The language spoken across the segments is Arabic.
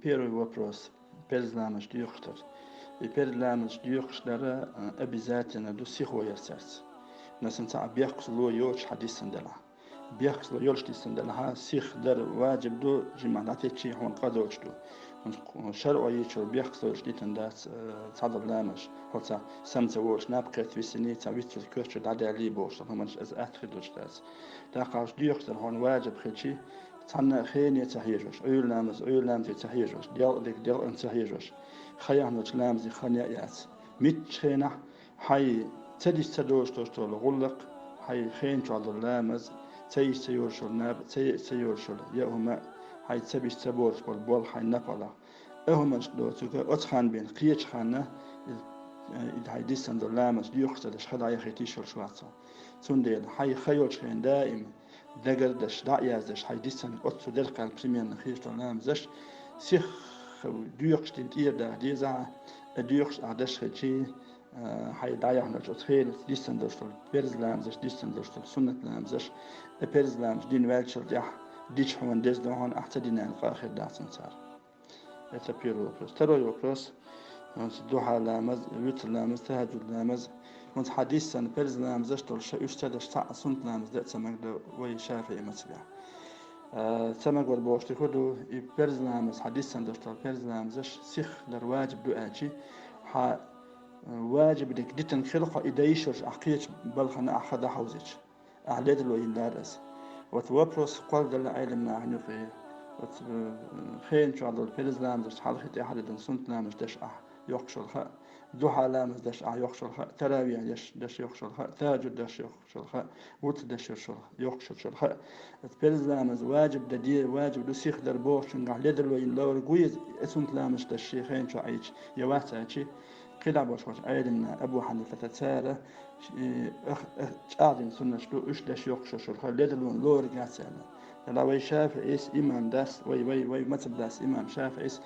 первый вопрос. Перезламыш дюхтер. И перезламыш дюхтера обязательно до сихуерсерс. نسنتا بيحكس لو يوش حديث سندلا بيحكس لو يوش دي سندلا ها سيخ در واجب دو جمعناتي تشي هون قدوش دو شرع يشو بيحكس لو جديد تنداس تصادر لامش هوتا سمت ووش نابقيت في سني تاويت الكوش دادي علي بوش همانش از اتخي دوش داس داقاش ديوختر هون واجب خيشي تانا خيني تهيجوش ايول لامز تهيجوش ديال ان تهيجوش خيان وش لامزي خانيا ياس ميت خينا حي تديش تدوش توشتول غلق حي خين شعل اللامز تيش تيورشل ناب تيورشل يهما حي تبيش تبورش بالبول حي نقلا هما شلو تلقى أتخان بين قيش خانة إذا حي ديسن اللامز ديوختدش خدا يخيتيشل شواصو تنديل حي خيوش خين دائم دقردش دعيازش حي ديسن أتسو دلقى البريمير نخيش اللامزش سيخ ديوخش تنتير دا ديزا ديوخش عدش خيتشي حي دايحنا جوتخيل ديستن دوشتل بيرز لامزش ديستن دوشتل سنة لامزش بيرز لامز دين والشل ديح ديش حوان ديز دوهان احتدينا القاخر داسن سار это первый вопрос. Второй вопрос. دوحة لامز ويتر لامز تهجد لامز كنت حديثا بيرز لامزش تول يشتد شتاع سنة لامز ده تسمك ده ويشافي مسبيع تسمك والبوشتي كدو بيرز لامز حديثا دوشتل بيرز لامزش سيخ درواجب دو اجي واجب ديك ديتن خلقه إدايشوش أحكيش بلخنا أحد حوزيش أعلاد الوين دارس وتوبروس قال دل عالم نحن في خين شو على الفيلز لامز حلقة أحد دن سنت لامز دش يخشل خا دوحة لامز دش يخشل خا تراويح دش يخشل خا تاجد دش يخشل خا وت دش يخشل خا الفيلز لامز واجب ددير واجب دسيخ دربوش نعلاد الوين لور قويز سنت لامز دش خين شو عيش يواسع شي كلا باش عيلنا أبو حنيفة تسارة أعظم سنة شلو إيش داش يقشش الخليد اللون لور جاسنا لا وي شافعي إس إمام داس وي متب داس إمام شافعي إس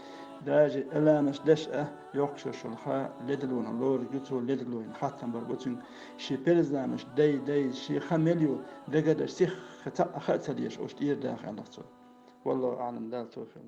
داج إلا مش داش يقشش الخا ليد اللون لور جتو ليد اللون خاتم بربوتين شي بيرزا مش داي شي خمليو دقدر سيخ خطأ خاتليش أوش إير داخل الله والله أعلم دال توفيق